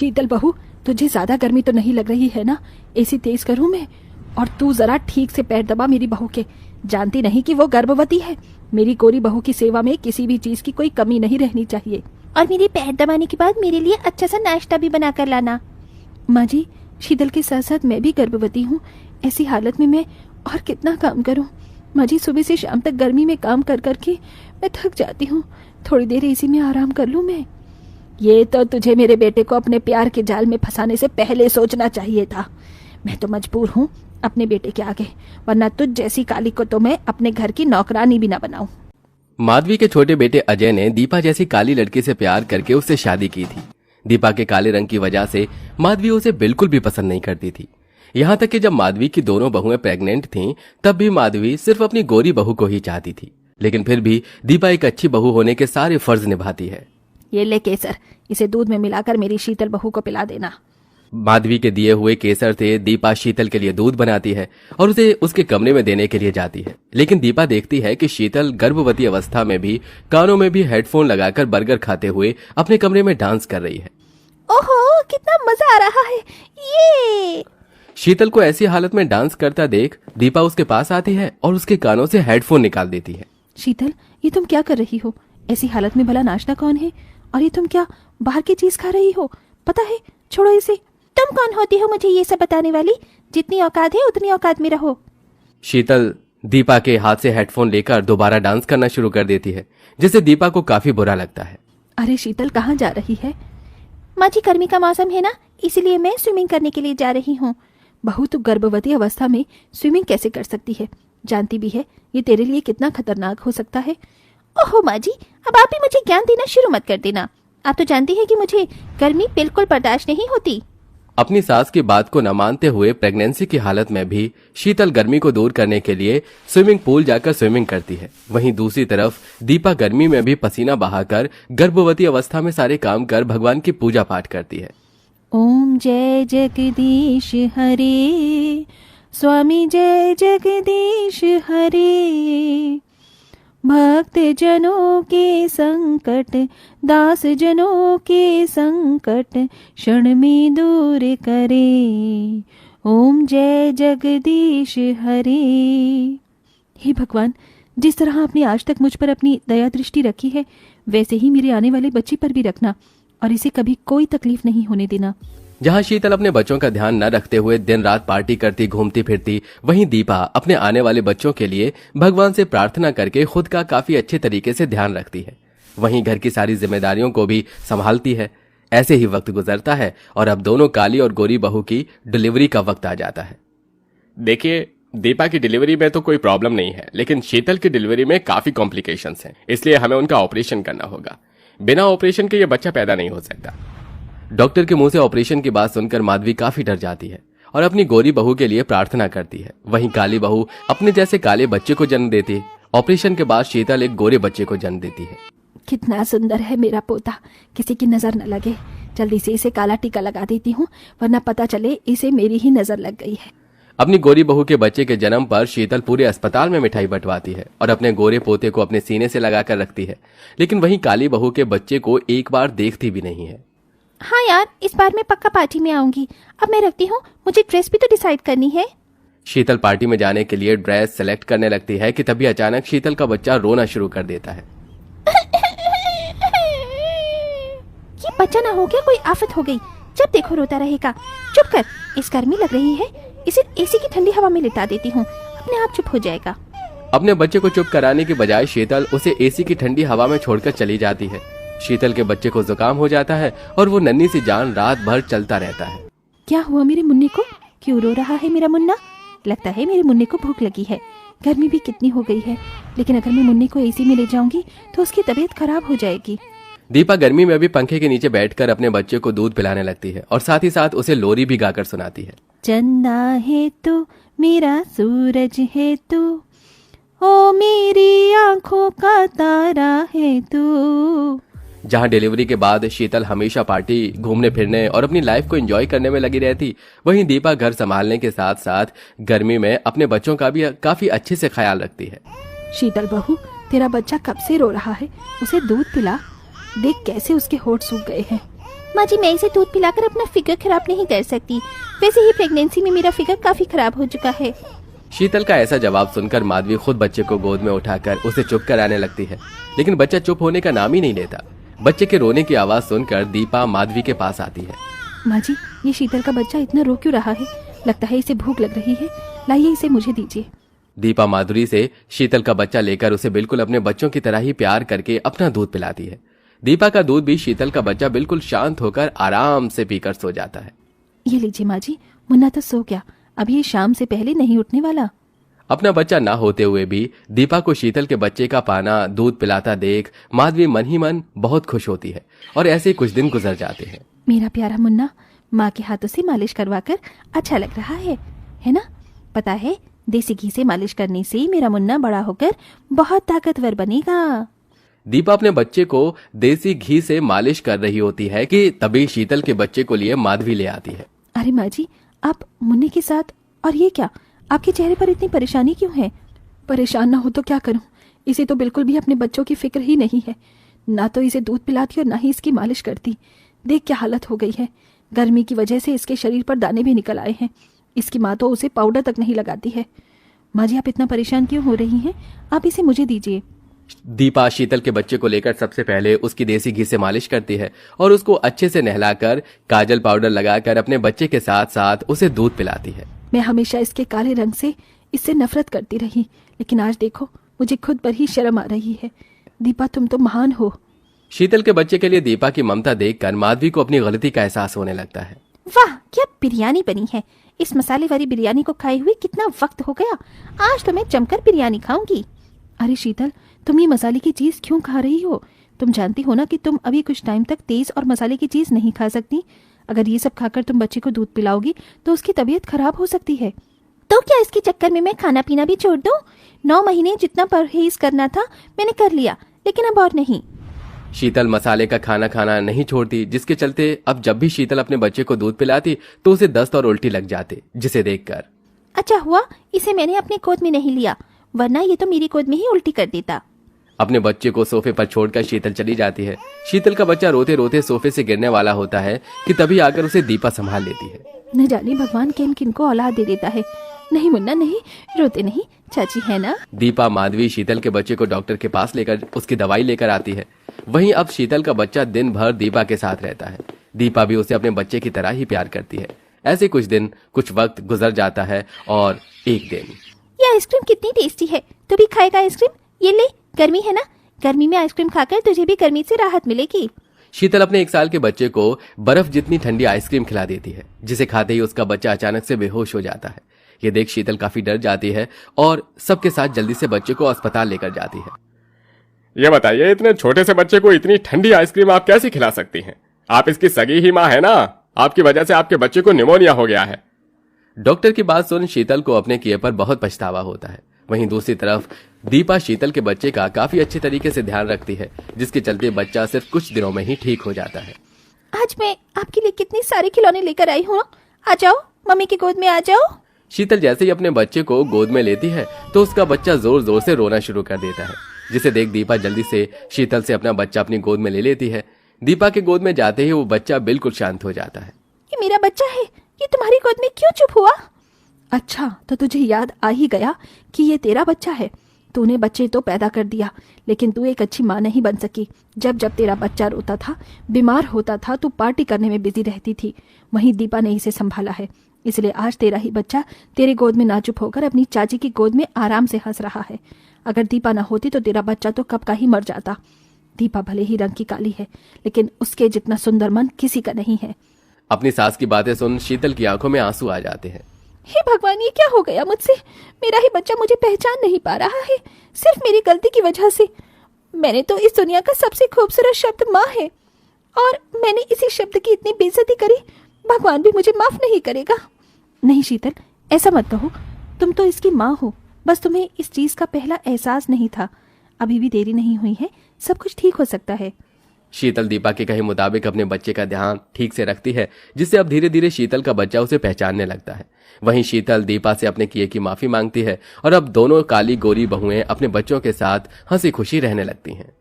शीतल बहू, तुझे ज्यादा गर्मी तो नहीं लग रही है ना? एसी तेज करूं मैं? और तू जरा ठीक से पैर दबा मेरी बहू के। जानती नहीं कि वो गर्भवती है? मेरी गोरी बहू की सेवा में किसी भी चीज की कोई कमी नहीं रहनी चाहिए। और मेरे पैर दबाने के बाद मेरे लिए अच्छा सा नाश्ता भी बना कर लाना। माँ जी, शीतल के साथ साथ मैं भी गर्भवती हूँ। ऐसी हालत में मैं और कितना काम करूँ? माँ जी, सुबह से शाम तक गर्मी में काम कर कर के मैं थक जाती हूँ। थोड़ी देर एसी में आराम कर लूँ मैं। ये तो तुझे मेरे बेटे को अपने प्यार के जाल में फंसाने से पहले सोचना चाहिए था। मैं तो मजबूर हूँ अपने बेटे के आगे, वरना तुझ जैसी काली को तो मैं अपने घर की नौकरानी भी ना बनाऊं। माधवी के छोटे बेटे अजय ने दीपा जैसी काली लड़की से प्यार करके उससे शादी की थी। दीपा के काले रंग की वजह से माधवी उसे बिल्कुल भी पसंद नहीं करती थी। यहाँ तक कि जब माधवी की दोनों बहुएं प्रेग्नेंट थीं, तब भी माधवी सिर्फ अपनी गोरी बहू को ही चाहती थी। लेकिन फिर भी दीपा एक अच्छी बहू होने के सारे फर्ज निभाती है। ये ले केसर, इसे दूध में मिलाकर मेरी शीतल बहू को पिला देना। माधवी के दिए हुए केसर से दीपा शीतल के लिए दूध बनाती है और उसे उसके कमरे में देने के लिए जाती है। लेकिन दीपा देखती है कि शीतल गर्भवती अवस्था में भी कानों में भी हेडफोन लगाकर बर्गर खाते हुए अपने कमरे में डांस कर रही है। ओहो, कितना मजा आ रहा है ये। शीतल को ऐसी हालत में डांस करता देख दीपा उसके पास आती है और उसके कानों से हेडफोन निकाल देती है। शीतल, ये तुम क्या कर रही हो? ऐसी हालत में भला नाश्ता कौन है? और ये तुम क्या बाहर की चीज खा रही हो? पता है, छोड़ो इसे। तुम कौन होती हो मुझे ये सब बताने वाली? जितनी औकात है उतनी औकात में रहो। शीतल दीपा के हाथ से हेडफोन लेकर दोबारा डांस करना शुरू कर देती है, जिससे दीपा को काफी बुरा लगता है। अरे शीतल, कहाँ जा रही है? माँ जी, गर्मी का मौसम है ना, इसलिए मैं स्विमिंग करने के लिए जा रही हूँ। बहू, तू गर्भवती अवस्था में स्विमिंग कैसे कर सकती है? जानती भी है ये तेरे लिए कितना खतरनाक हो सकता है। ओहो माँ जी, अब आप भी मुझे ज्ञान देना शुरू मत कर देना। आप तो जानती है कि मुझे गर्मी बिल्कुल बर्दाश्त नहीं होती। अपनी सास की बात को न मानते हुए प्रेगनेंसी की हालत में भी शीतल गर्मी को दूर करने के लिए स्विमिंग पूल जाकर स्विमिंग करती है। वहीं दूसरी तरफ दीपा गर्मी में भी पसीना बहाकर गर्भवती अवस्था में सारे काम कर भगवान की पूजा पाठ करती है। ओम जय जगदीश हरे, स्वामी जय जगदीश हरे। भक्त जनों के संकट, दास जनों के संकट क्षण में दूर करे। ओम जय जगदीश हरे। हे भगवान, जिस तरह आपने आज तक मुझ पर अपनी दया दृष्टि रखी है, वैसे ही मेरे आने वाले बच्चे पर भी रखना और इसे कभी कोई तकलीफ नहीं होने देना। जहां शीतल अपने बच्चों का ध्यान न रखते हुए दिन रात पार्टी करती घूमती फिरती, वहीं दीपा अपने आने वाले बच्चों के लिए भगवान से प्रार्थना करके खुद का काफी अच्छे तरीके से ध्यान रखती है। वहीं घर की सारी जिम्मेदारियों को भी संभालती है। ऐसे ही वक्त गुजरता है और अब दोनों काली और गोरी बहू की डिलीवरी का वक्त आ जाता है। देखिए, दीपा की डिलीवरी में तो कोई प्रॉब्लम नहीं है, लेकिन शीतल की डिलीवरी में काफी कॉम्प्लिकेशंस हैं, इसलिए हमें उनका ऑपरेशन करना होगा। बिना ऑपरेशन के ये बच्चा पैदा नहीं हो सकता। डॉक्टर के मुंह से ऑपरेशन की बात सुनकर माधवी काफी डर जाती है और अपनी गोरी बहू के लिए प्रार्थना करती है। वहीं काली बहू अपने जैसे काले बच्चे को जन्म देती है। ऑपरेशन के बाद शीतल एक गोरे बच्चे को जन्म देती है। कितना सुंदर है मेरा पोता, किसी की नजर न लगे। जल्दी से इसे काला टीका लगा देती हूँ, वरना पता चले इसे मेरी ही नजर लग गई है। अपनी गोरी बहू के बच्चे के जन्म पर शीतल पूरे अस्पताल में मिठाई बंटवाती है और अपने गोरे पोते को अपने सीने से लगाकर रखती है। लेकिन वहीं काली बहू के बच्चे को एक बार देखती भी नहीं है। हाँ यार, इस बार मैं पक्का पार्टी में आऊंगी। अब मैं रखती हूँ, मुझे ड्रेस भी तो डिसाइड करनी है। शीतल पार्टी में जाने के लिए ड्रेस सेलेक्ट करने लगती है कि तभी अचानक शीतल का बच्चा रोना शुरू कर देता है। ये बच्चा ना हो गया, कोई आफत हो गई। जब देखो रोता रहेगा। चुप कर, इस गर्मी लग रही है, इसे एसी की ठंडी हवा में लिटा देती हूँ, अपने आप चुप हो जाएगा। अपने बच्चे को चुप कराने की बजाय शीतल उसे एसी की ठंडी हवा में छोड़कर चली जाती है। शीतल के बच्चे को जुकाम हो जाता है और वो नन्ही सी जान रात भर चलता रहता है। क्या हुआ मेरे मुन्ने को? क्यों रो रहा है मेरा मुन्ना? लगता है मेरे मुन्ने को भूख लगी है। गर्मी भी कितनी हो गई है, लेकिन अगर मैं मुन्ने को एसी में ले जाऊंगी तो उसकी तबीयत खराब हो जाएगी। दीपा गर्मी में भी पंखे के नीचे बैठकर अपने बच्चे को दूध पिलाने लगती है और साथ ही साथ उसे लोरी भी गाकर सुनाती है। चंदा है तू, मेरा सूरज है तू, ओ मेरी आंखों का तारा है तू। जहां डिलीवरी के बाद शीतल हमेशा पार्टी, घूमने फिरने और अपनी लाइफ को एंजॉय करने में लगी रहती, वहीं दीपा घर संभालने के साथ साथ गर्मी में अपने बच्चों का भी काफी अच्छे से ख्याल रखती है। शीतल बहू, तेरा बच्चा कब से रो रहा है, उसे दूध पिला। देख कैसे उसके होठ सूख गए हैं। माँ जी, मैं इसे दूध पिलाकर अपना फिगर खराब नहीं कर सकती। वैसे ही प्रेगनेंसी में मेरा फिगर काफी खराब हो चुका है। शीतल का ऐसा जवाब सुनकर माधवी खुद बच्चे को गोद में उठाकर उसे चुप कराने लगती है, लेकिन बच्चा चुप होने का नाम ही नहीं लेता। बच्चे के रोने की आवाज सुनकर दीपा माधवी के पास आती है। माँ जी, ये शीतल का बच्चा इतना रो क्यों रहा है? लगता है इसे भूख लग रही है। लाइए इसे मुझे दीजिए। दीपा माधुरी से शीतल का बच्चा लेकर उसे बिल्कुल अपने बच्चों की तरह ही प्यार करके अपना दूध पिलाती है। दीपा का दूध भी शीतल का बच्चा बिल्कुल शांत होकर आराम से पीकर सो जाता है। ये लीजिए माँ जी, मुन्ना तो सो गया, अब ये शाम से पहले नहीं उठने वाला। अपना बच्चा ना होते हुए भी दीपा को शीतल के बच्चे का पाना दूध पिलाता देख माधवी मन ही मन बहुत खुश होती है और ऐसे कुछ दिन गुजर जाते हैं। मेरा प्यारा मुन्ना, माँ के हाथों से मालिश करवाकर अच्छा लग रहा है ना? पता है, देसी घी से मालिश करने से मेरा मुन्ना बड़ा होकर बहुत ताकतवर बनेगा। दीपा अपने बच्चे को देसी घी से मालिश कर रही होती है कि तभी शीतल के बच्चे को लिए माधवी ले आती है। अरे माँ जी, आप मुन्ने के साथ, और ये क्या, आपके चेहरे पर इतनी परेशानी क्यों है? परेशान ना हो तो क्या करूं? इसे तो बिल्कुल भी अपने बच्चों की फिक्र ही नहीं है। ना तो इसे दूध पिलाती और ना ही इसकी मालिश करती। देख क्या हालत हो गई है। गर्मी की वजह से इसके शरीर पर दाने भी निकल आए हैं। इसकी माँ तो उसे पाउडर तक नहीं लगाती है। माँ जी, आप इतना परेशान क्यों हो रही हैं? आप इसे मुझे दीजिए। दीपा शीतल के बच्चे को लेकर सबसे पहले उसकी देसी घी से मालिश करती है और उसको अच्छे से नहलाकर काजल पाउडर लगाकर अपने बच्चे के साथ साथ उसे दूध पिलाती है। मैं हमेशा इसके काले रंग से इससे नफरत करती रही, लेकिन आज देखो, मुझे खुद पर ही शर्म आ रही है। दीपा, तुम तो महान हो। शीतल के बच्चे के लिए दीपा की ममता देखकर माधवी को अपनी गलती का एहसास होने लगता है। वाह, क्या बिरयानी बनी है। इस मसाले वाली बिरयानी को खाए हुए कितना वक्त हो गया। आज तो मैं जमकर बिरयानी खाऊंगी। अरे शीतल, तुम ये मसाले की चीज क्यों खा रही हो? तुम जानती हो ना कि तुम अभी कुछ टाइम तक तेज और मसाले की चीज नहीं खा सकती। अगर ये सब खाकर तुम बच्चे को दूध पिलाओगी तो उसकी तबीयत खराब हो सकती है। तो क्या इसके चक्कर में मैं खाना पीना भी छोड़ दूं? 9 महीने जितना परहेज करना था मैंने कर लिया, लेकिन अब और नहीं। शीतल मसाले का खाना खाना नहीं छोड़ती, जिसके चलते अब जब भी शीतल अपने बच्चे को दूध पिलाती तो उसे दस्त और उल्टी लग जाते, जिसे देखकर अच्छा हुआ इसे मैंने अपनी गोद में नहीं लिया, वरना ये तो मेरी गोद में ही उल्टी कर देता। अपने बच्चे को सोफे पर छोड़कर शीतल चली जाती है। शीतल का बच्चा रोते रोते सोफे से गिरने वाला होता है कि तभी आकर उसे दीपा संभाल लेती है। न जाने भगवान किन किन को औलाद दे देता है। नहीं मुन्ना, नहीं, रोते नहीं, चाची है ना। दीपा माधवी शीतल के बच्चे को डॉक्टर के पास लेकर उसकी दवाई लेकर आती है। वहीं अब शीतल का बच्चा दिन भर दीपा के साथ रहता है। दीपा भी उसे अपने बच्चे की तरह ही प्यार करती है। ऐसे कुछ दिन, कुछ वक्त गुजर जाता है और एक दिन, ये आइसक्रीम कितनी टेस्टी है, तू भी खाएगा आइसक्रीम? ये ले, गर्मी है ना, गर्मी में आइसक्रीम खाकर तुझे भी गर्मी से राहत मिलेगी। शीतल अपने 1 साल के बच्चे को बर्फ जितनी ठंडी आइसक्रीम खिला देती है, जिसे खाते ही उसका बच्चा अचानक से बेहोश हो जाता है। ये देख शीतल काफी डर जाती है और सबके साथ जल्दी से बच्चे को अस्पताल लेकर जाती है। ये बताइए, इतने छोटे से बच्चे को इतनी ठंडी आइसक्रीम आप कैसे खिला सकती हैं? आप इसकी सगी ही माँ है ना। आपकी वजह से आपके बच्चे को निमोनिया हो गया है। डॉक्टर की बात सुन शीतल को अपने किए पर बहुत पछतावा होता है। वहीं दूसरी तरफ दीपा शीतल के बच्चे का काफी अच्छे तरीके से ध्यान रखती है, जिसके चलते बच्चा सिर्फ कुछ दिनों में ही ठीक हो जाता है। आज मैं आपके लिए कितने सारे खिलौने लेकर आई हूँ। आ जाओ, मम्मी की गोद में आ जाओ। शीतल जैसे ही अपने बच्चे को गोद में लेती है तो उसका बच्चा जोर जोर से रोना शुरू कर देता है, जिसे देख दीपा जल्दी से शीतल से अपना बच्चा अपनी गोद में ले लेती है। दीपा के गोद में जाते ही वो बच्चा बिल्कुल शांत हो जाता है। ये मेरा बच्चा है, ये तुम्हारी गोद में क्यों चुप हुआ? अच्छा, तो तुझे याद आ ही गया कि ये तेरा बच्चा है। तूने बच्चे तो पैदा कर दिया, लेकिन तू एक अच्छी माँ नहीं बन सकी। जब जब तेरा बच्चा रोता था, बीमार होता था, तू पार्टी करने में बिजी रहती थी। वहीं दीपा ने इसे संभाला है, इसलिए आज तेरा ही बच्चा तेरे गोद में ना चुप होकर अपनी चाची की गोद में आराम से हंस रहा है। अगर दीपा ना होती तो तेरा बच्चा तो कब का ही मर जाता। दीपा भले ही रंग की काली है, लेकिन उसके जितना सुंदर मन किसी का नहीं है। अपनी सास की बातें सुन शीतल की आंखों में आंसू आ जाते हैं। हे भगवान, ये क्या हो गया मुझसे? मेरा ही बच्चा मुझे पहचान नहीं पा रहा है, सिर्फ मेरी गलती की वजह से। मैंने तो इस दुनिया का सबसे खूबसूरत शब्द माँ है, और मैंने इसी शब्द की इतनी बेइज्जती करी। भगवान भी मुझे माफ नहीं करेगा। नहीं शीतल, ऐसा मत कहो। तुम तो इसकी माँ हो, बस तुम्हें इस चीज का पहला एहसास नहीं था। अभी भी देरी नहीं हुई है, सब कुछ ठीक हो सकता है। शीतल दीपा के कहे मुताबिक अपने बच्चे का ध्यान ठीक से रखती है, जिससे अब धीरे धीरे शीतल का बच्चा उसे पहचानने लगता है। वहीं शीतल दीपा से अपने किए की माफी मांगती है और अब दोनों काली गोरी बहुएं अपने बच्चों के साथ हंसी खुशी रहने लगती हैं।